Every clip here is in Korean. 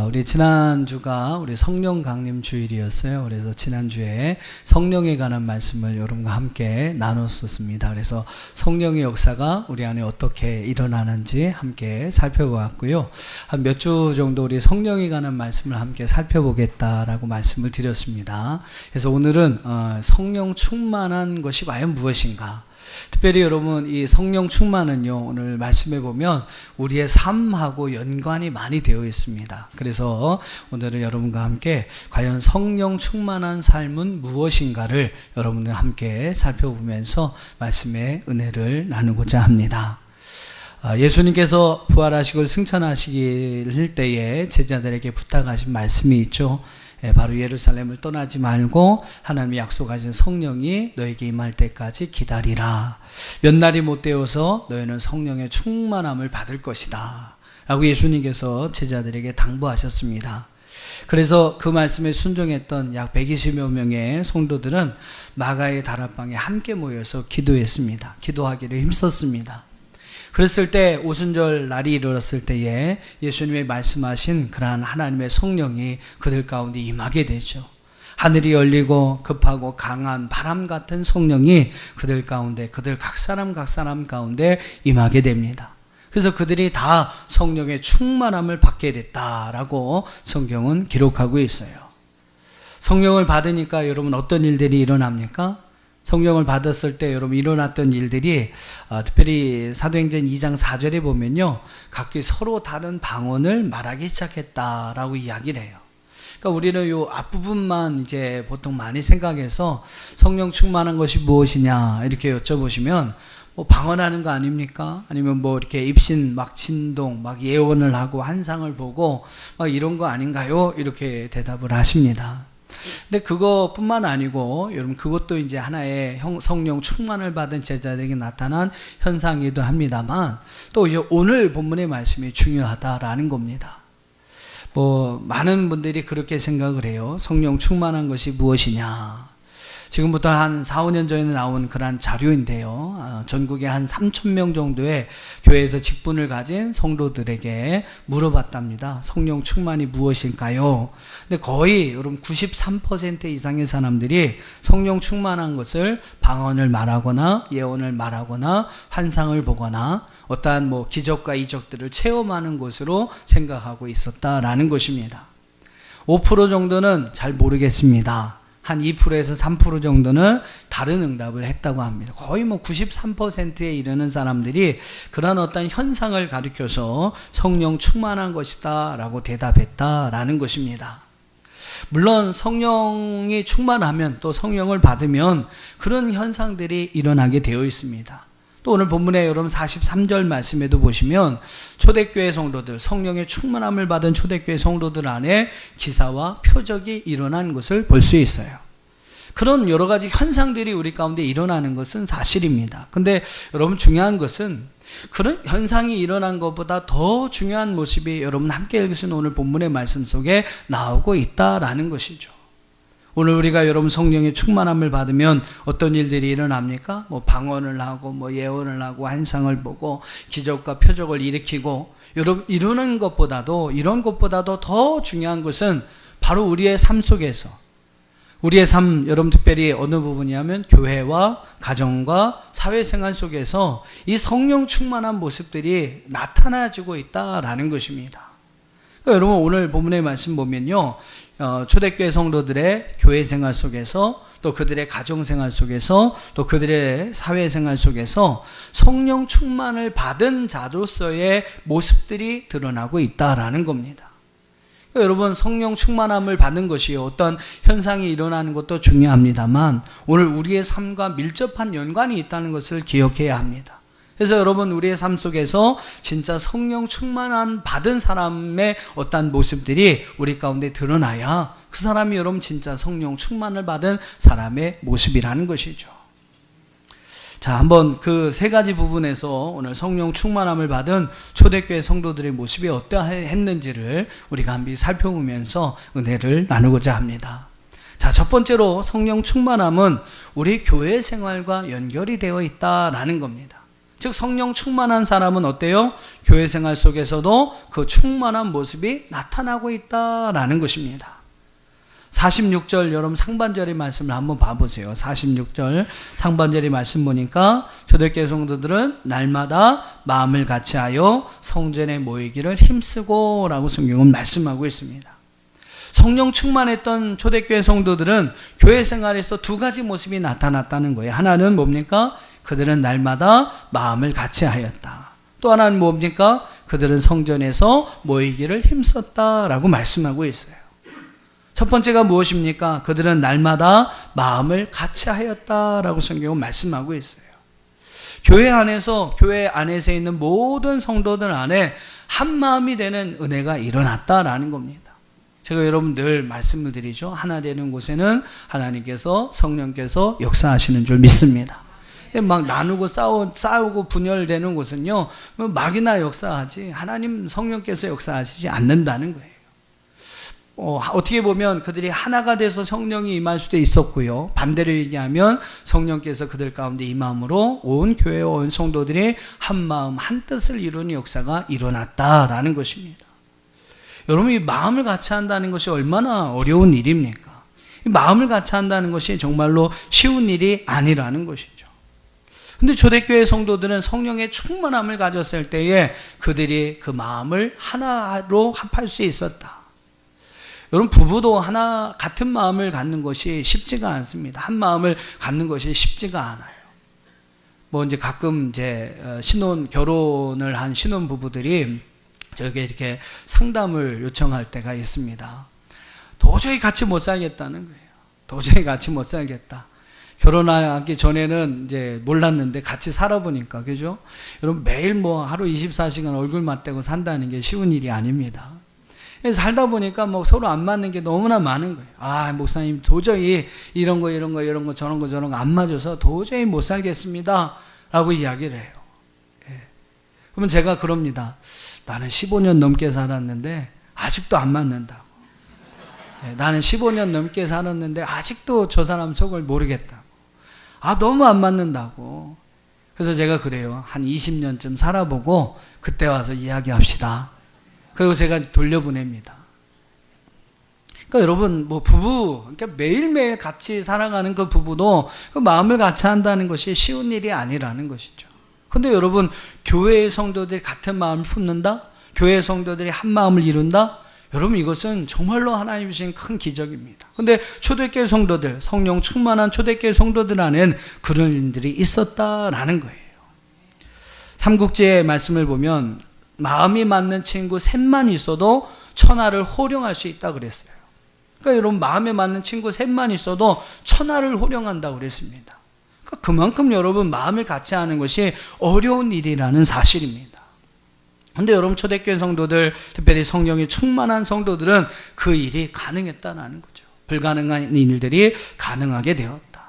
우리 지난주가 우리 성령 강림 주일이었어요. 그래서 지난주에 성령에 관한 말씀을 여러분과 함께 나눴었습니다. 그래서 성령의 역사가 우리 안에 어떻게 일어나는지 함께 살펴보았고요. 한 몇 주 정도 우리 성령에 관한 말씀을 함께 살펴보겠다라고 말씀을 드렸습니다. 그래서 오늘은 성령 충만한 것이 과연 무엇인가? 특별히 여러분 이 성령 충만은요, 오늘 말씀해 보면 우리의 삶하고 연관이 많이 되어 있습니다. 그래서 오늘은 여러분과 함께 과연 성령 충만한 삶은 무엇인가를 여러분과 함께 살펴보면서 말씀의 은혜를 나누고자 합니다. 예수님께서 부활하시고 승천하시길 때에 제자들에게 부탁하신 말씀이 있죠. 바로 예루살렘을 떠나지 말고 하나님이 약속하신 성령이 너에게 임할 때까지 기다리라. 몇 날이 못 되어서 너희는 성령의 충만함을 받을 것이다 라고 예수님께서 제자들에게 당부하셨습니다. 그래서 그 말씀에 순종했던 약 120여 명의 성도들은 마가의 다락방에 함께 모여서 기도했습니다. 기도하기를 힘썼습니다. 그랬을 때 오순절 날이 이르렀을 때에 예수님이 말씀하신 그러한 하나님의 성령이 그들 가운데 임하게 되죠. 하늘이 열리고 급하고 강한 바람 같은 성령이 그들 가운데, 그들 각 사람 가운데 임하게 됩니다. 그래서 그들이 다 성령의 충만함을 받게 됐다라고 성경은 기록하고 있어요. 성령을 받으니까 여러분 어떤 일들이 일어납니까? 성령을 받았을 때 여러분 일어났던 일들이 특별히 사도행전 2장 4절에 보면요, 각기 서로 다른 방언을 말하기 시작했다라고 이야기를 해요. 그러니까 우리는 요 앞부분만 이제 보통 많이 생각해서 성령 충만한 것이 무엇이냐 이렇게 여쭤보시면 뭐 방언하는 거 아닙니까? 아니면 뭐 이렇게 입신 막 진동 막 예언을 하고 환상을 보고 막 이런 거 아닌가요? 이렇게 대답을 하십니다. 근데 그것뿐만 아니고 여러분 그것도 이제 하나의 성령 충만을 받은 제자들에게 나타난 현상이기도 합니다만 또 이제 오늘 본문의 말씀이 중요하다라는 겁니다. 뭐 많은 분들이 그렇게 생각을 해요. 성령 충만한 것이 무엇이냐. 지금부터 한 4, 5년 전에 나온 그런 자료인데요. 전국에 한 3,000명 정도의 교회에서 직분을 가진 성도들에게 물어봤답니다. 성령 충만이 무엇일까요? 근데 거의 여러분 93% 이상의 사람들이 성령 충만한 것을 방언을 말하거나 예언을 말하거나 환상을 보거나 어떠한 뭐 기적과 이적들을 체험하는 것으로 생각하고 있었다라는 것입니다. 5% 정도는 잘 모르겠습니다. 한 2%에서 3% 정도는 다른 응답을 했다고 합니다. 거의 뭐 93%에 이르는 사람들이 그런 어떤 현상을 가리켜서 성령 충만한 것이다 라고 대답했다라는 것입니다. 물론 성령이 충만하면 또 성령을 받으면 그런 현상들이 일어나게 되어 있습니다. 또 오늘 본문에 여러분 43절 말씀에도 보시면 초대교회 성도들, 성령의 충만함을 받은 초대교회 성도들 안에 기사와 표적이 일어난 것을 볼 수 있어요. 그런 여러 가지 현상들이 우리 가운데 일어나는 것은 사실입니다. 근데 여러분 중요한 것은 그런 현상이 일어난 것보다 더 중요한 모습이 여러분 함께 읽으신 오늘 본문의 말씀 속에 나오고 있다라는 것이죠. 오늘 우리가 여러분 성령의 충만함을 받으면 어떤 일들이 일어납니까? 뭐 방언을 하고 뭐 예언을 하고 환상을 보고 기적과 표적을 일으키고 여러분 이런 것보다도 더 중요한 것은 바로 우리의 삶 속에서 우리의 삶 여러분 특별히 어느 부분이냐면 교회와 가정과 사회생활 속에서 이 성령 충만한 모습들이 나타나지고 있다라는 것입니다. 그러니까 여러분 오늘 본문의 말씀 보면요. 초대교회 성도들의 교회 생활 속에서 또 그들의 가정 생활 속에서 또 그들의 사회 생활 속에서 성령 충만을 받은 자로서의 모습들이 드러나고 있다라는 겁니다. 그러니까 여러분 성령 충만함을 받는 것이 어떤 현상이 일어나는 것도 중요합니다만 오늘 우리의 삶과 밀접한 연관이 있다는 것을 기억해야 합니다. 그래서 여러분 우리의 삶 속에서 진짜 성령 충만함 받은 사람의 어떤 모습들이 우리 가운데 드러나야 그 사람이 여러분 진짜 성령 충만을 받은 사람의 모습이라는 것이죠. 자, 한번 그 세 가지 부분에서 오늘 성령 충만함을 받은 초대교회 성도들의 모습이 어떠했는지를 우리가 한번 살펴보면서 은혜를 나누고자 합니다. 자, 첫 번째로 성령 충만함은 우리 교회 생활과 연결이 되어 있다라는 겁니다. 즉 성령 충만한 사람은 어때요? 교회 생활 속에서도 그 충만한 모습이 나타나고 있다라는 것입니다. 46절 여러분 상반절의 말씀을 한번 봐보세요. 46절 상반절의 말씀 보니까 초대교회 성도들은 날마다 마음을 같이하여 성전에 모이기를 힘쓰고 라고 성경은 말씀하고 있습니다. 성령 충만했던 초대교회 성도들은 교회 생활에서 두 가지 모습이 나타났다는 거예요. 하나는 뭡니까? 그들은 날마다 마음을 같이하였다. 또 하나는 뭡니까? 그들은 성전에서 모이기를 힘썼다라고 말씀하고 있어요. 첫 번째가 무엇입니까? 그들은 날마다 마음을 같이하였다라고 성경은 말씀하고 있어요. 교회 안에서 있는 모든 성도들 안에 한 마음이 되는 은혜가 일어났다라는 겁니다. 제가 여러분 늘 말씀을 드리죠. 하나 되는 곳에는 하나님께서 성령께서 역사하시는 줄 믿습니다. 막 나누고 싸우고 분열되는 곳은요, 막이나 역사하지 하나님 성령께서 역사하시지 않는다는 거예요. 어떻게 보면 그들이 하나가 돼서 성령이 임할 수도 있었고요. 반대로 얘기하면 성령께서 그들 가운데 임함으로 온 교회 온 성도들이 한 마음 한 뜻을 이루는 역사가 일어났다라는 것입니다. 여러분 이 마음을 같이 한다는 것이 얼마나 어려운 일입니까? 이 마음을 같이 한다는 것이 정말로 쉬운 일이 아니라는 것이죠. 근데 초대교회 성도들은 성령의 충만함을 가졌을 때에 그들이 그 마음을 하나로 합할 수 있었다. 여러분 부부도 하나 같은 마음을 갖는 것이 쉽지가 않습니다. 한 마음을 갖는 것이 쉽지가 않아요. 이제 가끔 결혼을 한 신혼 부부들이 저에게 이렇게 상담을 요청할 때가 있습니다. 도저히 같이 못 살겠다는 거예요. 도저히 같이 못 살겠다. 결혼하기 전에는 이제 몰랐는데 같이 살아보니까, 그죠? 여러분 매일 하루 24시간 얼굴 맞대고 산다는 게 쉬운 일이 아닙니다. 살다 보니까 서로 안 맞는 게 너무나 많은 거예요. 목사님 도저히 이런 거 저런 거 안 맞아서 도저히 못 살겠습니다 라고 이야기를 해요. 그러면 제가 그럽니다. 나는 15년 넘게 살았는데 아직도 안 맞는다고. 나는 15년 넘게 살았는데 아직도 저 사람 속을 모르겠다고. 너무 안 맞는다고. 그래서 제가 그래요. 한 20년쯤 살아보고 그때 와서 이야기합시다. 그리고 제가 돌려보냅니다. 그러니까 여러분 그러니까 매일매일 같이 살아가는 그 부부도 그 마음을 같이 한다는 것이 쉬운 일이 아니라는 것이죠. 근데 여러분 교회의 성도들이 같은 마음을 품는다? 교회의 성도들이 한 마음을 이룬다? 여러분 이것은 정말로 하나님 주신 큰 기적입니다. 근데 초대교회 성도들, 성령 충만한 초대교회 성도들 안에는 그런 일들이 있었다라는 거예요. 삼국지의 말씀을 보면 마음이 맞는 친구 셋만 있어도 천하를 호령할 수 있다 그랬어요. 그러니까 여러분 마음에 맞는 친구 셋만 있어도 천하를 호령한다고 그랬습니다. 그러니까 그만큼 여러분 마음을 같이 하는 것이 어려운 일이라는 사실입니다. 그런데 여러분 초대교회 성도들, 특별히 성령이 충만한 성도들은 그 일이 가능했다는 거죠. 불가능한 일들이 가능하게 되었다.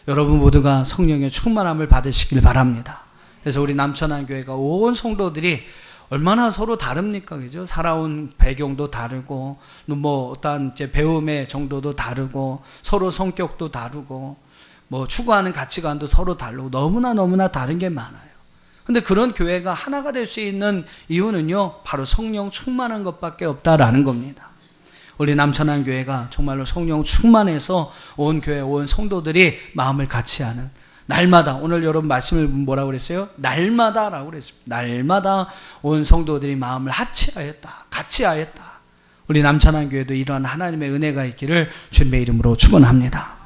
여러분 모두가 성령의 충만함을 받으시길 바랍니다. 그래서 우리 남천안교회가 온 성도들이 얼마나 서로 다릅니까? 그죠? 살아온 배경도 다르고, 어떤 배움의 정도도 다르고, 서로 성격도 다르고, 추구하는 가치관도 서로 다르고, 너무나 다른 게 많아요. 근데 그런 교회가 하나가 될 수 있는 이유는요, 바로 성령 충만한 것밖에 없다라는 겁니다. 우리 남천안교회가 정말로 성령 충만해서 온 교회, 온 성도들이 마음을 같이 하는, 날마다, 오늘 여러분 말씀을 뭐라고 그랬어요? 날마다라고 그랬습니다. 날마다 온 성도들이 마음을 같이 하였다. 우리 남천안교회도 이러한 하나님의 은혜가 있기를 주님의 이름으로 축원합니다.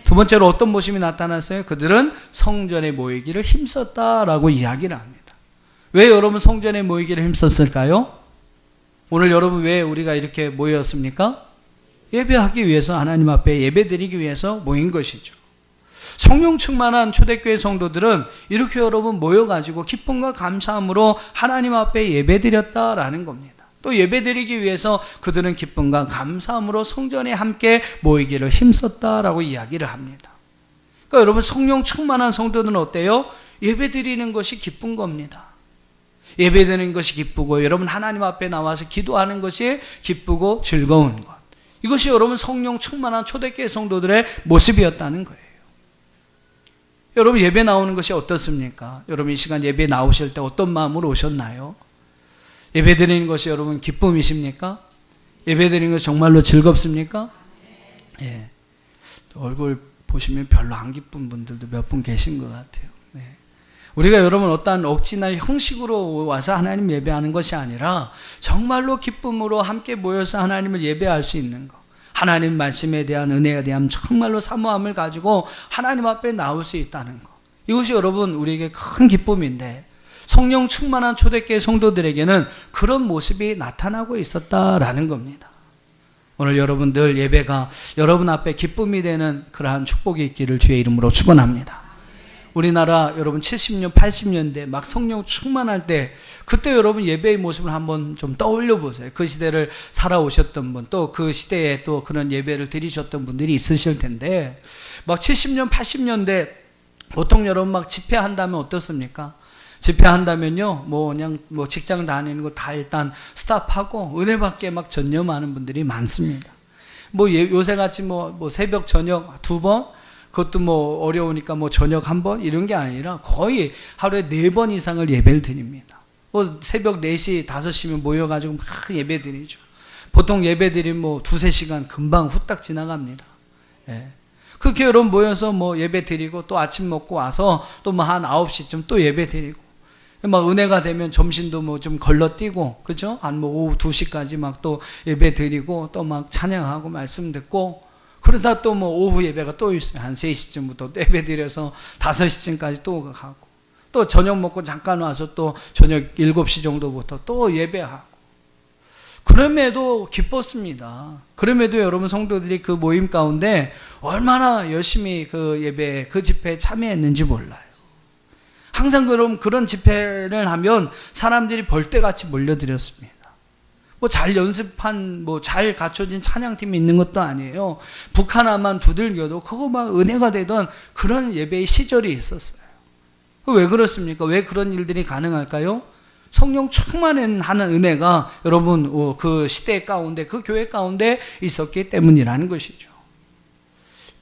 두 번째로 어떤 모습이 나타났어요? 그들은 성전에 모이기를 힘썼다라고 이야기를 합니다. 왜 여러분 성전에 모이기를 힘썼을까요? 오늘 여러분 왜 우리가 이렇게 모였습니까? 예배하기 위해서, 하나님 앞에 예배드리기 위해서 모인 것이죠. 성령 충만한 초대교회 성도들은 이렇게 여러분 모여가지고 기쁨과 감사함으로 하나님 앞에 예배드렸다라는 겁니다. 또 예배드리기 위해서 그들은 기쁨과 감사함으로 성전에 함께 모이기를 힘썼다라고 이야기를 합니다. 그러니까 여러분 성령 충만한 성도들은 어때요? 예배드리는 것이 기쁜 겁니다. 예배드리는 것이 기쁘고, 여러분 하나님 앞에 나와서 기도하는 것이 기쁘고 즐거운 것, 이것이 여러분 성령 충만한 초대교회 성도들의 모습이었다는 거예요. 여러분 예배 나오는 것이 어떻습니까? 여러분 이 시간 예배 나오실 때 어떤 마음으로 오셨나요? 예배 드리는 것이 여러분 기쁨이십니까? 예배 드리는 것이 정말로 즐겁습니까? 예. 얼굴 보시면 별로 안 기쁜 분들도 몇 분 계신 것 같아요. 네. 우리가 여러분 어떠한 억지나 형식으로 와서 하나님 예배하는 것이 아니라 정말로 기쁨으로 함께 모여서 하나님을 예배할 수 있는 것, 하나님 말씀에 대한 은혜에 대한 정말로 사모함을 가지고 하나님 앞에 나올 수 있다는 것, 이것이 여러분 우리에게 큰 기쁨인데, 성령 충만한 초대교회 성도들에게는 그런 모습이 나타나고 있었다라는 겁니다. 오늘 여러분 늘 예배가 여러분 앞에 기쁨이 되는 그러한 축복이 있기를 주의 이름으로 축원합니다. 우리나라 여러분 70년, 80년대 막 성령 충만할 때, 그때 여러분 예배의 모습을 한번 좀 떠올려 보세요. 그 시대를 살아오셨던 분, 또 그 시대에 또 그런 예배를 드리셨던 분들이 있으실 텐데, 막 70년, 80년대 보통 여러분 막 집회한다면 어떻습니까? 집회한다면요, 그냥 직장 다니는 거 다 일단 스탑하고 은혜 받게 막 전념하는 분들이 많습니다. 요새같이 새벽 저녁 2번, 그것도 어려우니까 저녁 1번 이런 게 아니라 거의 하루에 4번 이상을 예배를 드립니다. 새벽 4시, 5시면 모여가지고 막 예배 드리죠. 보통 예배 드리면 2-3시간 금방 후딱 지나갑니다. 예. 그렇게 여러분 모여서 예배 드리고 또 아침 먹고 와서 또 한 9시쯤 또 예배 드리고, 은혜가 되면 점심도 좀 걸러뛰고, 그죠? 한 오후 2시까지 막 또 예배 드리고 또 막 찬양하고 말씀 듣고, 그러다 또 오후 예배가 또 있어요. 한 3시쯤부터 또 예배 드려서 5시쯤까지 또 가고, 또 저녁 먹고 잠깐 와서 또 저녁 7시 정도부터 또 예배하고. 그럼에도 기뻤습니다. 그럼에도 여러분 성도들이 그 모임 가운데 얼마나 열심히 그 예배, 그 집회에 참여했는지 몰라요. 항상 그런 집회를 하면 사람들이 벌떼같이 몰려들었습니다. 잘 연습한, 잘 갖춰진 찬양팀이 있는 것도 아니에요. 북 하나만 두들겨도 그거 막 은혜가 되던 그런 예배의 시절이 있었어요. 왜 그렇습니까? 왜 그런 일들이 가능할까요? 성령 충만한 은혜가 여러분 그 시대 가운데, 그 교회 가운데 있었기 때문이라는 것이죠.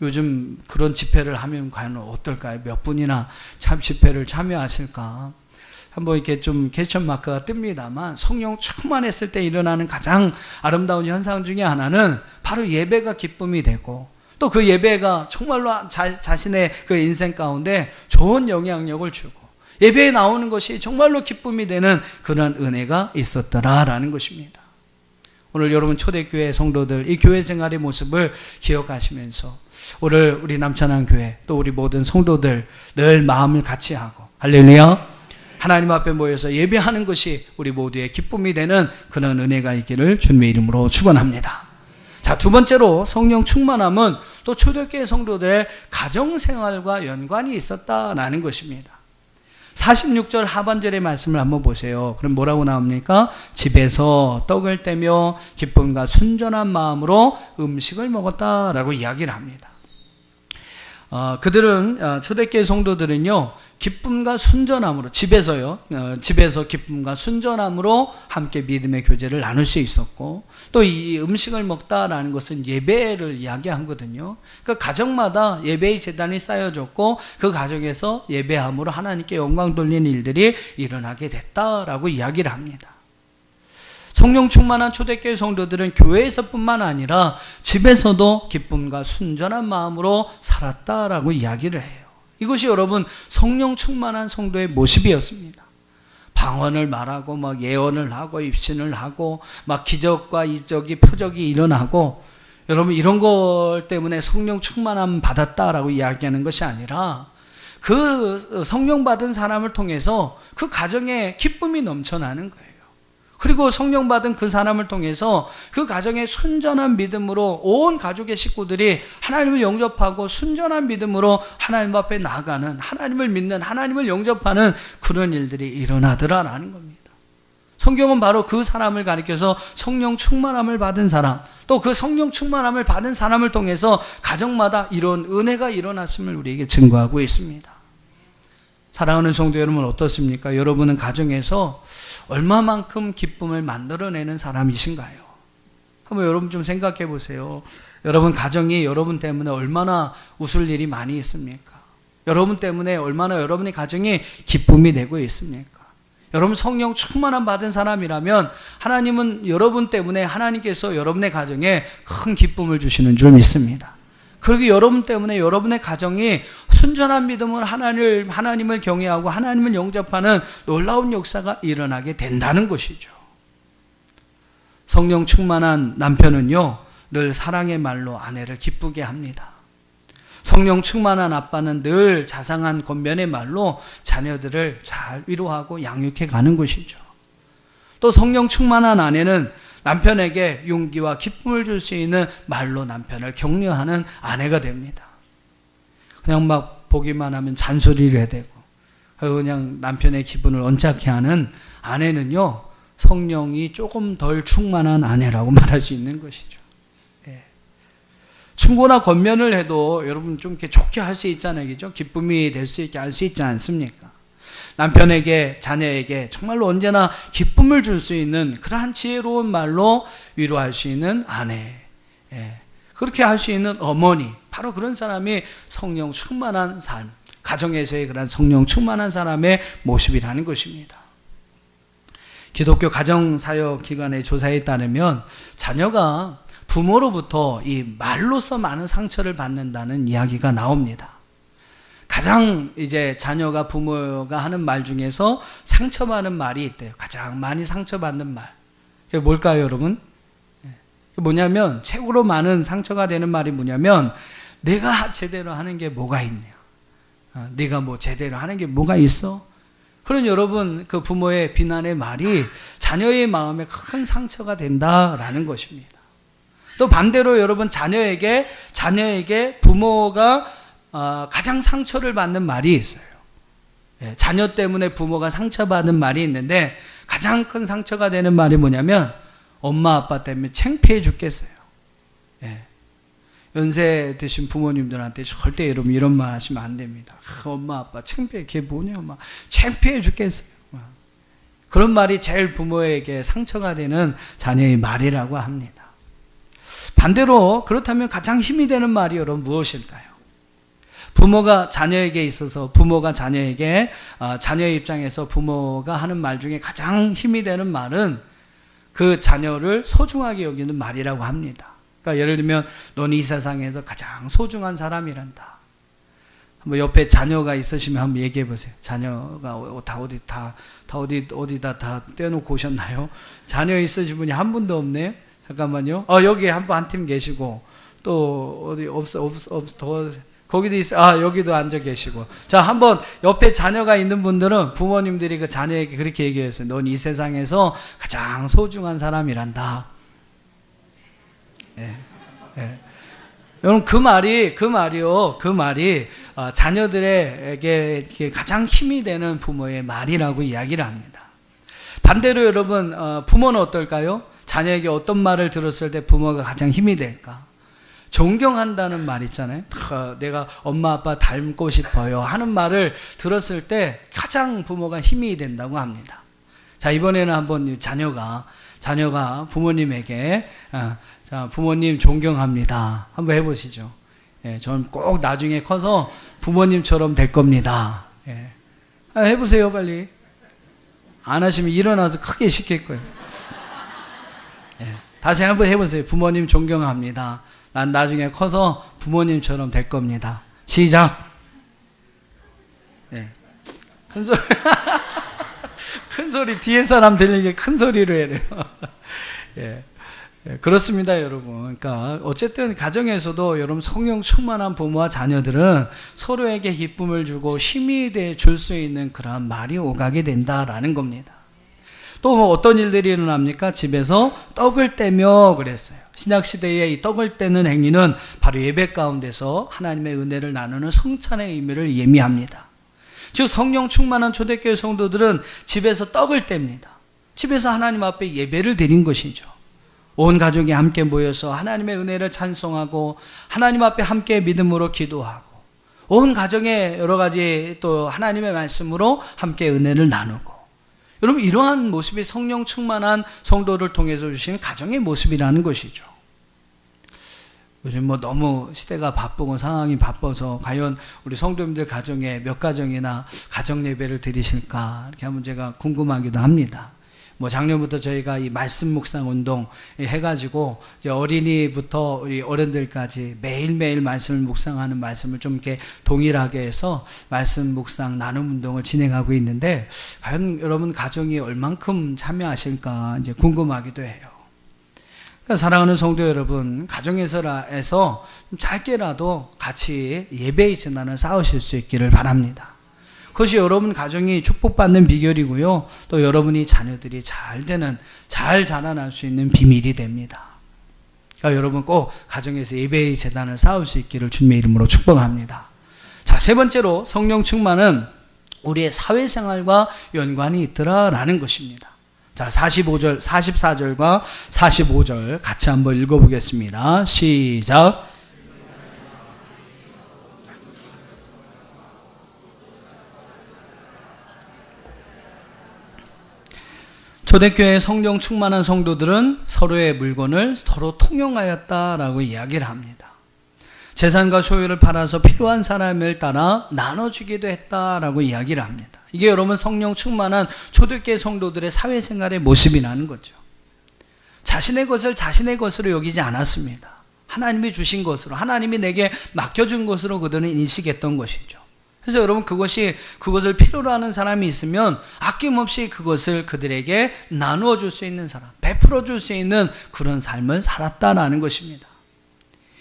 요즘 그런 집회를 하면 과연 어떨까요? 몇 분이나 집회를 참여하실까? 한번 이렇게 좀 퀘스천 마크가 뜹니다만, 성령 충만했을 때 일어나는 가장 아름다운 현상 중에 하나는 바로 예배가 기쁨이 되고, 또 그 예배가 정말로 자신의 그 인생 가운데 좋은 영향력을 주고, 예배에 나오는 것이 정말로 기쁨이 되는 그런 은혜가 있었더라라는 것입니다. 오늘 여러분 초대교회 성도들, 이 교회 생활의 모습을 기억하시면서 오늘 우리 남천항교회 또 우리 모든 성도들 늘 마음을 같이 하고, 할렐루야, 하나님 앞에 모여서 예배하는 것이 우리 모두의 기쁨이 되는 그런 은혜가 있기를 주님의 이름으로 축원합니다. 자, 두 번째로 성령 충만함은 또 초대교회 성도들의 가정생활과 연관이 있었다라는 것입니다. 46절 하반절의 말씀을 한번 보세요. 그럼 뭐라고 나옵니까? 집에서 떡을 떼며 기쁨과 순전한 마음으로 음식을 먹었다라고 이야기를 합니다. 그들은 초대교회 성도들은요, 기쁨과 순전함으로 집에서 기쁨과 순전함으로 함께 믿음의 교제를 나눌 수 있었고, 또 이 음식을 먹다라는 것은 예배를 이야기하거든요. 그러니까 가정마다 예배의 제단이 쌓여졌고, 그 가정에서 예배함으로 하나님께 영광 돌리는 일들이 일어나게 됐다라고 이야기를 합니다. 성령 충만한 초대교회 성도들은 교회에서뿐만 아니라 집에서도 기쁨과 순전한 마음으로 살았다라고 이야기를 해요. 이것이 여러분 성령 충만한 성도의 모습이었습니다. 방언을 말하고 막 예언을 하고 입신을 하고 막 기적과 이적이 표적이 일어나고, 여러분 이런 것 때문에 성령 충만함 받았다라고 이야기하는 것이 아니라, 그 성령 받은 사람을 통해서 그 가정에 기쁨이 넘쳐나는 거예요. 그리고 성령 받은 그 사람을 통해서 그 가정의 순전한 믿음으로 온 가족의 식구들이 하나님을 영접하고 순전한 믿음으로 하나님 앞에 나아가는, 하나님을 믿는, 하나님을 영접하는 그런 일들이 일어나더라라는 겁니다. 성경은 바로 그 사람을 가리켜서 성령 충만함을 받은 사람, 또 그 성령 충만함을 받은 사람을 통해서 가정마다 이런 은혜가 일어났음을 우리에게 증거하고 있습니다. 사랑하는 성도 여러분, 어떻습니까? 여러분은 가정에서 얼마만큼 기쁨을 만들어내는 사람이신가요? 한번 여러분 좀 생각해 보세요. 여러분 가정이 여러분 때문에 얼마나 웃을 일이 많이 있습니까? 여러분 때문에 얼마나 여러분의 가정이 기쁨이 되고 있습니까? 여러분 성령 충만함 받은 사람이라면 하나님은 여러분 때문에 하나님께서 여러분의 가정에 큰 기쁨을 주시는 줄 믿습니다. 그리고 여러분 때문에 여러분의 가정이 순전한 믿음으로 하나님을 경외하고 하나님을 영접하는 놀라운 역사가 일어나게 된다는 것이죠. 성령 충만한 남편은요, 늘 사랑의 말로 아내를 기쁘게 합니다. 성령 충만한 아빠는 늘 자상한 권면의 말로 자녀들을 잘 위로하고 양육해 가는 것이죠. 또 성령 충만한 아내는 남편에게 용기와 기쁨을 줄 수 있는 말로 남편을 격려하는 아내가 됩니다. 그냥 막 보기만 하면 잔소리를 해대고 그냥 남편의 기분을 언짢게 하는 아내는요, 성령이 조금 덜 충만한 아내라고 말할 수 있는 것이죠. 충고나 권면을 해도 여러분 좀 이렇게 좋게 할 수 있잖아요. 그죠? 기쁨이 될 수 있게 할 수 있지 않습니까? 남편에게, 자녀에게 정말로 언제나 기쁨을 줄 수 있는 그러한 지혜로운 말로 위로할 수 있는 아내. 그렇게 할 수 있는 어머니. 바로 그런 사람이 성령 충만한 삶, 가정에서의 그런 성령 충만한 사람의 모습이라는 것입니다. 기독교 가정사역 기관의 조사에 따르면 자녀가 부모로부터 이 말로서 많은 상처를 받는다는 이야기가 나옵니다. 가장 이제 자녀가 부모가 하는 말 중에서 상처받는 말이 있대요. 가장 많이 상처받는 말. 그게 뭘까요, 여러분? 뭐냐면, 최고로 많은 상처가 되는 말이 뭐냐면, 내가 제대로 하는 게 뭐가 있냐. 네가 뭐 제대로 하는 게 뭐가 있어? 그런 여러분, 그 부모의 비난의 말이 자녀의 마음에 큰 상처가 된다라는 것입니다. 또 반대로 여러분, 자녀에게 부모가 가장 상처를 받는 말이 있어요. 자녀 때문에 부모가 상처받는 말이 있는데 가장 큰 상처가 되는 말이 뭐냐면 엄마 아빠 때문에 창피해 죽겠어요. 연세 드신 부모님들한테 절대 여러분 이런 말 하시면 안 됩니다. 엄마 아빠 창피해, 그게 뭐냐, 막 창피해 죽겠어요. 그런 말이 제일 부모에게 상처가 되는 자녀의 말이라고 합니다. 반대로 그렇다면 가장 힘이 되는 말이 여러분 무엇일까요? 부모가 자녀에게 있어서 부모가 자녀에게 자녀의 입장에서 부모가 하는 말 중에 가장 힘이 되는 말은 그 자녀를 소중하게 여기는 말이라고 합니다. 그러니까 예를 들면 넌 이 세상에서 가장 소중한 사람이란다. 한번 옆에 자녀가 있으시면 한번 얘기해 보세요. 자녀가 어디다 떼놓고 오셨나요? 자녀 있으신 분이 한 분도 없네요. 잠깐만요. 여기 한 팀 계시고 또 어디 더 거기도 있어. 여기도 앉아 계시고. 자, 한번 옆에 자녀가 있는 분들은 부모님들이 그 자녀에게 그렇게 얘기했어요. 넌 이 세상에서 가장 소중한 사람이란다. 여러분 그 말이 자녀들에게 가장 힘이 되는 부모의 말이라고 이야기를 합니다. 반대로 여러분 부모는 어떨까요? 자녀에게 어떤 말을 들었을 때 부모가 가장 힘이 될까? 존경한다는 말 있잖아요. 내가 엄마 아빠 닮고 싶어요 하는 말을 들었을 때 가장 부모가 힘이 된다고 합니다. 자, 이번에는 한번 자녀가 부모님에게 자, 부모님 존경합니다 한번 해보시죠. 저는 꼭 나중에 커서 부모님처럼 될 겁니다. 해보세요 빨리. 안 하시면 일어나서 크게 시킬 거예요. 다시 한번 해보세요. 부모님 존경합니다. 난 나중에 커서 부모님처럼 될 겁니다. 시작. 큰 소리. 큰 소리, 뒤에 사람 들리게 큰 소리로 해요. 그렇습니다, 여러분. 그러니까 어쨌든 가정에서도 여러분 성령 충만한 부모와 자녀들은 서로에게 기쁨을 주고 힘이 줄 수 있는 그런 말이 오가게 된다라는 겁니다. 또 뭐 어떤 일들이 일어납니까? 집에서 떡을 떼며 그랬어요. 신약시대에 이 떡을 떼는 행위는 바로 예배 가운데서 하나님의 은혜를 나누는 성찬의 의미를 예미합니다. 즉 성령 충만한 초대교회 성도들은 집에서 떡을 뗍니다. 집에서 하나님 앞에 예배를 드린 것이죠. 온 가족이 함께 모여서 하나님의 은혜를 찬송하고 하나님 앞에 함께 믿음으로 기도하고 온 가정의 여러 가지 또 하나님의 말씀으로 함께 은혜를 나누고, 여러분 이러한 모습이 성령 충만한 성도를 통해서 주신 가정의 모습이라는 것이죠. 요즘 뭐 너무 시대가 바쁘고 상황이 바빠서 과연 우리 성도님들 가정에 몇 가정이나 가정 예배를 드리실까 이렇게 한번 제가 궁금하기도 합니다. 뭐 작년부터 저희가 이 말씀 묵상 운동 해가지고 어린이부터 우리 어른들까지 매일매일 말씀을 묵상하는 말씀을 좀 이렇게 동일하게 해서 말씀 묵상 나눔 운동을 진행하고 있는데 과연 여러분 가정이 얼만큼 참여하실까 이제 궁금하기도 해요. 그러니까 사랑하는 성도 여러분, 가정에서 짧게라도 같이 예배의 전환을 쌓으실 수 있기를 바랍니다. 그것이 여러분 가정이 축복받는 비결이고요. 또 여러분이 자녀들이 잘 자라날 수 있는 비밀이 됩니다. 그러니까 여러분 꼭 가정에서 예배의 재단을 쌓을 수 있기를 주님의 이름으로 축복합니다. 자, 세 번째로 성령 충만은 우리의 사회생활과 연관이 있더라라는 것입니다. 자, 44절과 45절 같이 한번 읽어보겠습니다. 시작. 초대교회 성령 충만한 성도들은 서로의 물건을 서로 통용하였다라고 이야기를 합니다. 재산과 소유를 팔아서 필요한 사람을 따라 나눠주기도 했다라고 이야기를 합니다. 이게 여러분 성령 충만한 초대교회 성도들의 사회생활의 모습이라는 거죠. 자신의 것을 자신의 것으로 여기지 않았습니다. 하나님이 주신 것으로, 하나님이 내게 맡겨준 것으로 그들은 인식했던 것이죠. 그래서 여러분 그것을 필요로 하는 사람이 있으면 아낌없이 그것을 그들에게 나누어 줄 수 있는 사람, 베풀어 줄 수 있는 그런 삶을 살았다라는 것입니다.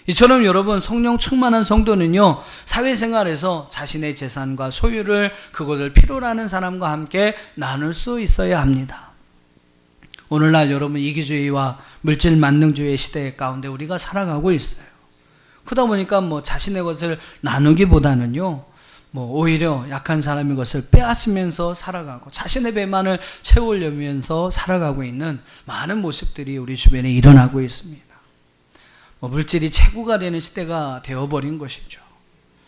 이처럼 여러분 성령 충만한 성도는요, 사회생활에서 자신의 재산과 소유를 그것을 필요로 하는 사람과 함께 나눌 수 있어야 합니다. 오늘날 여러분 이기주의와 물질 만능주의 시대 가운데 우리가 살아가고 있어요. 그러다 보니까 뭐 자신의 것을 나누기보다는요, 뭐 오히려 약한 사람의 것을 빼앗으면서 살아가고 자신의 배만을 채우려면서 살아가고 있는 많은 모습들이 우리 주변에 일어나고 있습니다. 뭐 물질이 최고가 되는 시대가 되어버린 것이죠.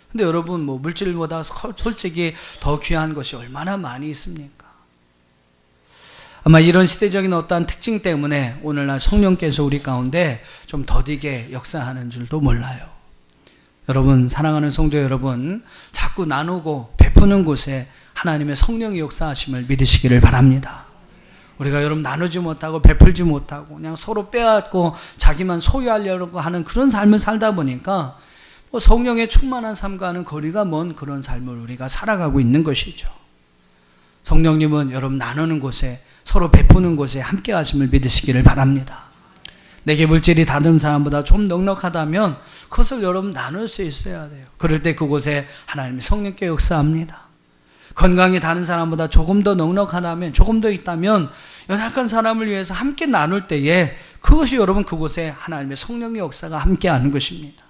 근데 여러분 뭐 물질보다 솔직히 더 귀한 것이 얼마나 많이 있습니까? 아마 이런 시대적인 어떠한 특징 때문에 오늘날 성령께서 우리 가운데 좀 더디게 역사하는 줄도 몰라요. 여러분, 사랑하는 성도 여러분, 자꾸 나누고 베푸는 곳에 하나님의 성령의 역사하심을 믿으시기를 바랍니다. 우리가 여러분 나누지 못하고 베풀지 못하고 그냥 서로 빼앗고 자기만 소유하려고 하는 그런 삶을 살다 보니까 뭐 성령의 충만한 삶과는 거리가 먼 그런 삶을 우리가 살아가고 있는 것이죠. 성령님은 여러분 나누는 곳에, 서로 베푸는 곳에 함께 하심을 믿으시기를 바랍니다. 내게 물질이 다른 사람보다 좀 넉넉하다면 그것을 여러분 나눌 수 있어야 돼요. 그럴 때 그곳에 하나님의 성령께 역사합니다. 건강이 다른 사람보다 조금 더 넉넉하다면, 조금 더 있다면 연약한 사람을 위해서 함께 나눌 때에 그것이 여러분 그곳에 하나님의 성령의 역사가 함께하는 것입니다.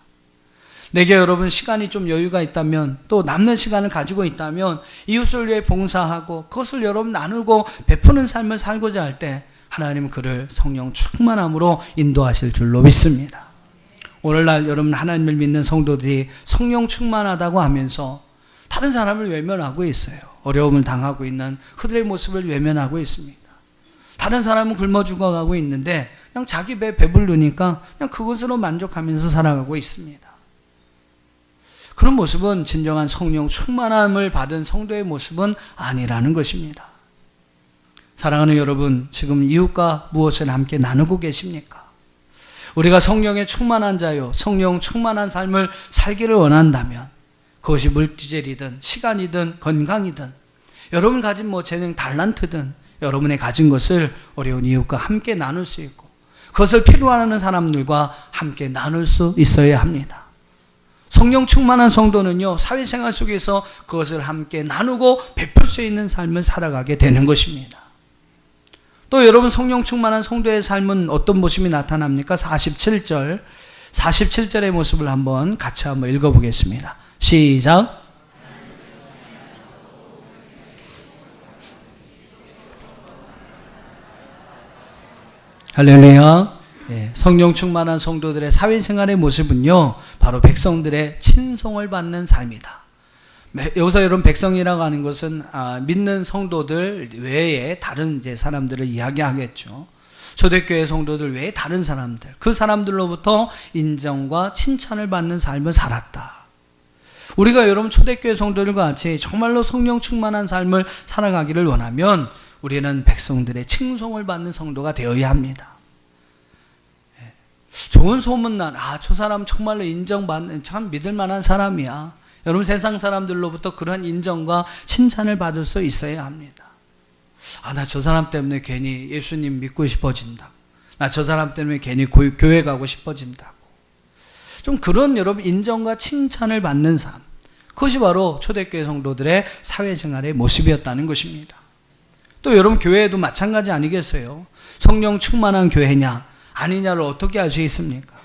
내게 여러분 시간이 좀 여유가 있다면, 또 남는 시간을 가지고 있다면 이웃을 위해 봉사하고 그것을 여러분 나누고 베푸는 삶을 살고자 할 때 하나님은 그를 성령 충만함으로 인도하실 줄로 믿습니다. 오늘날 여러분 하나님을 믿는 성도들이 성령 충만하다고 하면서 다른 사람을 외면하고 있어요. 어려움을 당하고 있는 그들의 모습을 외면하고 있습니다. 다른 사람은 굶어 죽어가고 있는데 그냥 자기 배 배부르니까 그냥 그것으로 만족하면서 살아가고 있습니다. 그런 모습은 진정한 성령 충만함을 받은 성도의 모습은 아니라는 것입니다. 사랑하는 여러분, 지금 이웃과 무엇을 함께 나누고 계십니까? 우리가 성령에 충만한 자요, 성령 충만한 삶을 살기를 원한다면 그것이 물질이든 시간이든 건강이든 여러분 가진 뭐 재능 달란트든 여러분의 가진 것을 어려운 이웃과 함께 나눌 수 있고 그것을 필요하는 사람들과 함께 나눌 수 있어야 합니다. 성령 충만한 성도는요, 사회생활 속에서 그것을 함께 나누고 베풀 수 있는 삶을 살아가게 되는 것입니다. 또 여러분 성령 충만한 성도의 삶은 어떤 모습이 나타납니까? 47절의 모습을 한번 같이 한번 읽어보겠습니다. 시작. 할렐루야. 성령 충만한 성도들의 사회생활의 모습은요, 바로 백성들의 친송을 받는 삶이다. 여기서 여러분 백성이라고 하는 것은 믿는 성도들 외에 다른 이제 사람들을 이야기하겠죠. 초대교회 성도들 외에 다른 사람들, 그 사람들로부터 인정과 칭찬을 받는 삶을 살았다. 우리가 여러분 초대교회 성도들과 같이 정말로 성령 충만한 삶을 살아가기를 원하면 우리는 백성들의 칭송을 받는 성도가 되어야 합니다. 좋은 소문난, 저 사람 정말로 인정받는, 참 믿을 만한 사람이야. 여러분 세상 사람들로부터 그런 인정과 칭찬을 받을 수 있어야 합니다. 나 저 사람 때문에 괜히 예수님 믿고 싶어진다. 나 저 사람 때문에 괜히 교회 가고 싶어진다고. 좀 그런 여러분 인정과 칭찬을 받는 삶, 그것이 바로 초대교회 성도들의 사회생활의 모습이었다는 것입니다. 또 여러분 교회에도 마찬가지 아니겠어요? 성령 충만한 교회냐 아니냐를 어떻게 알 수 있습니까?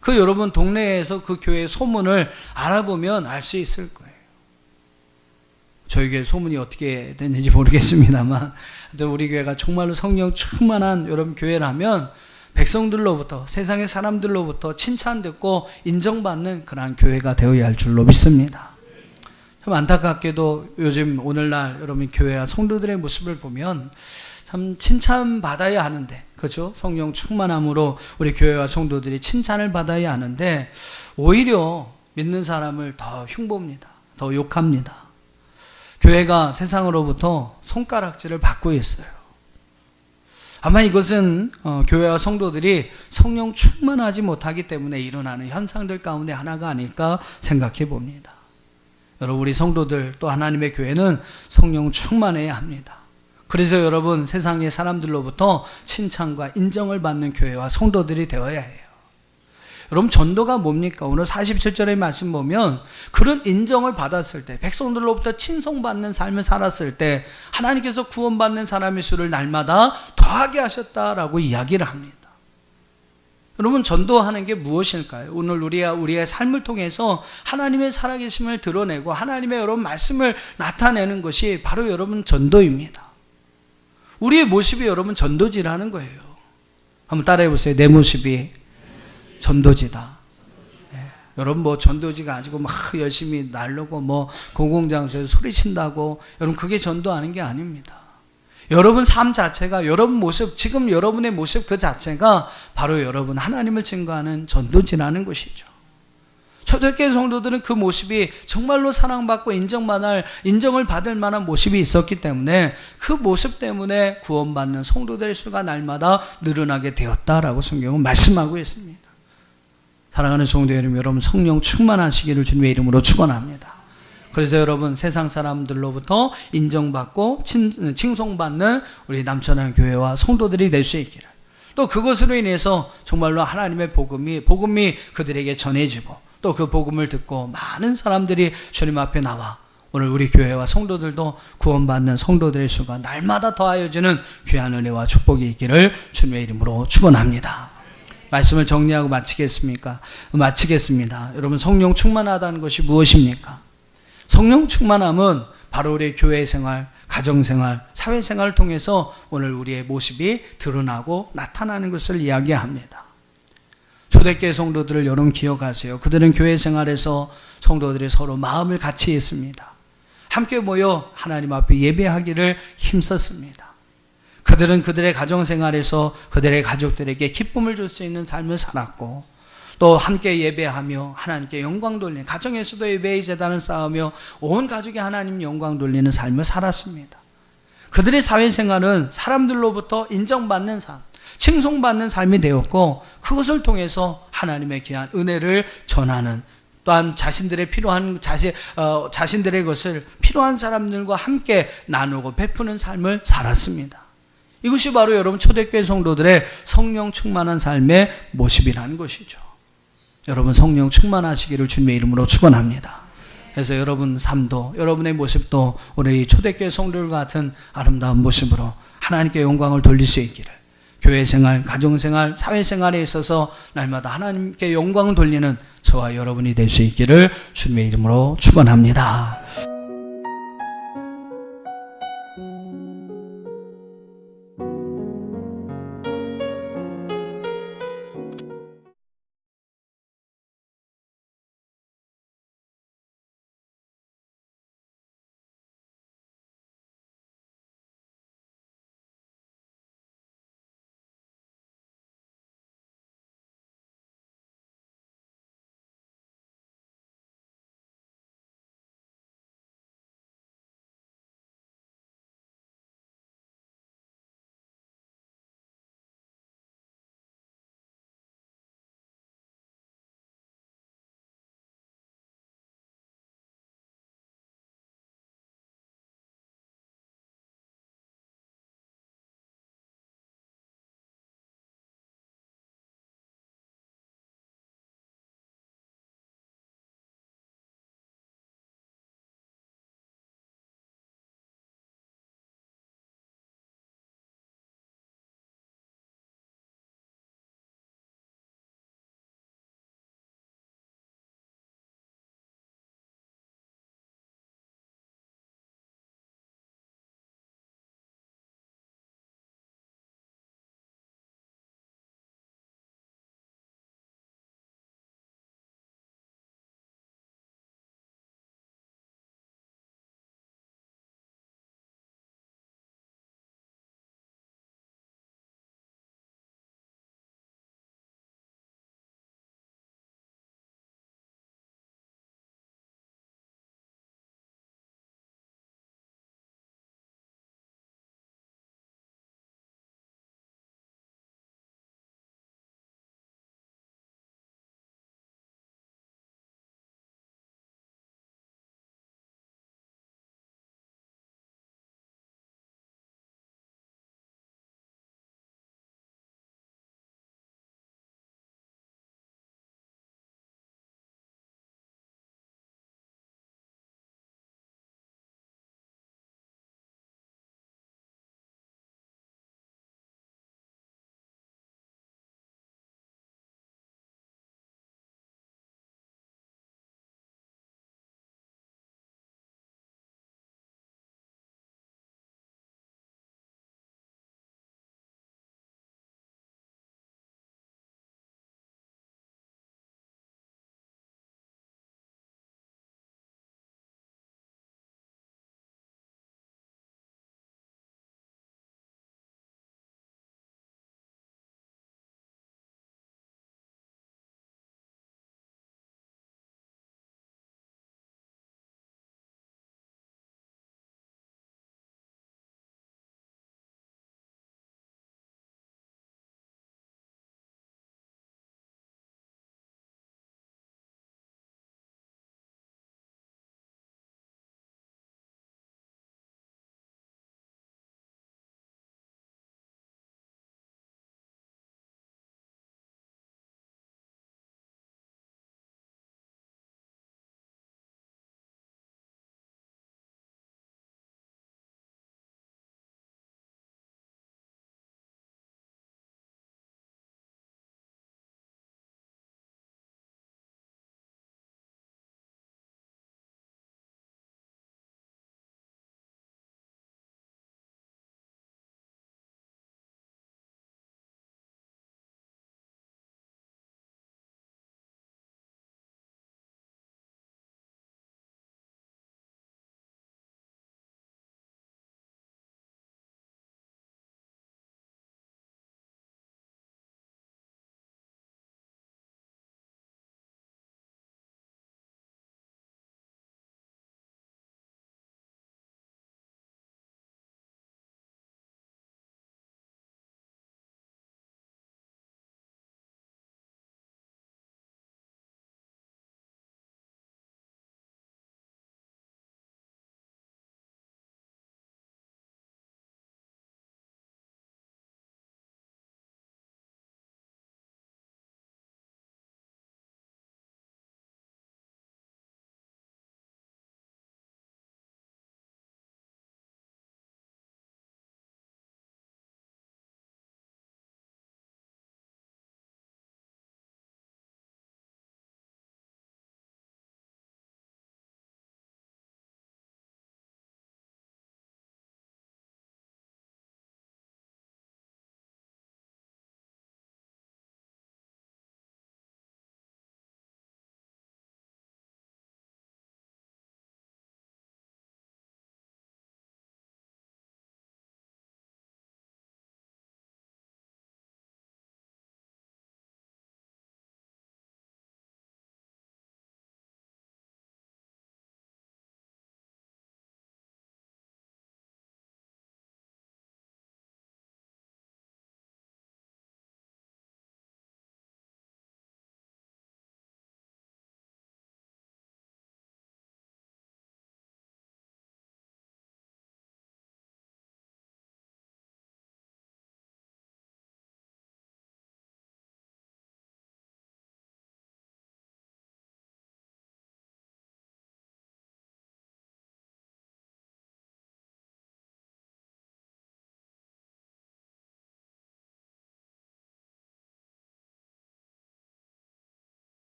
그 여러분 동네에서 그 교회의 소문을 알아보면 알 수 있을 거예요. 저희 교회 소문이 어떻게 됐는지 모르겠습니다만 우리 교회가 정말로 성령 충만한 여러분 교회라면 백성들로부터, 세상의 사람들로부터 칭찬듣고 인정받는 그러한 교회가 되어야 할 줄로 믿습니다. 참 안타깝게도 요즘 오늘날 여러분 교회와 성도들의 모습을 보면 참 칭찬받아야 하는데, 그렇죠? 성령 충만함으로 우리 교회와 성도들이 칭찬을 받아야 하는데 오히려 믿는 사람을 더 흉보입니다. 더 욕합니다. 교회가 세상으로부터 손가락질을 받고 있어요. 아마 이것은 교회와 성도들이 성령 충만하지 못하기 때문에 일어나는 현상들 가운데 하나가 아닐까 생각해 봅니다. 여러분 우리 성도들 또 하나님의 교회는 성령 충만해야 합니다. 그래서 여러분 세상의 사람들로부터 칭찬과 인정을 받는 교회와 성도들이 되어야 해요. 여러분 전도가 뭡니까? 오늘 47절의 말씀 보면 그런 인정을 받았을 때, 백성들로부터 칭송받는 삶을 살았을 때 하나님께서 구원받는 사람의 수를 날마다 더하게 하셨다라고 이야기를 합니다. 여러분 전도하는 게 무엇일까요? 오늘 우리의 삶을 통해서 하나님의 살아계심을 드러내고 하나님의 여러분 말씀을 나타내는 것이 바로 여러분 전도입니다. 우리의 모습이 여러분 전도지라는 거예요. 한번 따라해 보세요. 내 모습이 전도지다. 여러분 뭐 전도지 가지고 막 열심히 날르고 뭐 공공장소에서 소리친다고 여러분 그게 전도하는 게 아닙니다. 여러분 삶 자체가, 여러분 모습, 지금 여러분의 모습 그 자체가 바로 여러분 하나님을 증거하는 전도지라는 것이죠. 초대교회 성도들은 그 모습이 정말로 사랑받고 인정을 받을 만한 모습이 있었기 때문에 그 모습 때문에 구원받는 성도들의 수가 날마다 늘어나게 되었다라고 성경은 말씀하고 있습니다. 사랑하는 성도 여러분 성령 충만하시기를 주님의 이름으로 축원합니다. 그래서 여러분 세상 사람들로부터 인정받고 칭송받는 우리 남천한 교회와 성도들이 될 수 있기를, 또 그것으로 인해서 정말로 하나님의 복음이 그들에게 전해지고 또 그 복음을 듣고 많은 사람들이 주님 앞에 나와 오늘 우리 교회와 성도들도 구원받는 성도들의 수가 날마다 더하여지는 귀한 은혜와 축복이 있기를 주님의 이름으로 축원합니다. 말씀을 정리하고 마치겠습니다. 여러분 성령 충만하다는 것이 무엇입니까? 성령 충만함은 바로 우리의 교회 생활, 가정 생활, 사회 생활을 통해서 오늘 우리의 모습이 드러나고 나타나는 것을 이야기합니다. 초대교회 성도들을 여러분 기억하세요. 그들은 교회 생활에서 성도들이 서로 마음을 같이 했습니다. 함께 모여 하나님 앞에 예배하기를 힘썼습니다. 그들은 그들의 가정 생활에서 그들의 가족들에게 기쁨을 줄 수 있는 삶을 살았고, 또 함께 예배하며 하나님께 영광 돌리는, 가정에서도 예배의 제단을 쌓으며 온 가족이 하나님 영광 돌리는 삶을 살았습니다. 그들의 사회생활은 사람들로부터 인정받는 삶, 칭송받는 삶이 되었고, 그것을 통해서 하나님의 귀한 은혜를 전하는, 또한 자신들의 필요한 자신들의 것을 필요한 사람들과 함께 나누고 베푸는 삶을 살았습니다. 이것이 바로 여러분 초대교회 성도들의 성령 충만한 삶의 모습이라는 것이죠. 여러분 성령 충만하시기를 주님의 이름으로 축원합니다. 그래서 여러분 삶도, 여러분의 모습도 우리 초대교회 성도들 같은 아름다운 모습으로 하나님께 영광을 돌릴 수 있기를, 교회 생활, 가정 생활, 사회 생활에 있어서 날마다 하나님께 영광을 돌리는 저와 여러분이 될 수 있기를 주님의 이름으로 축원합니다.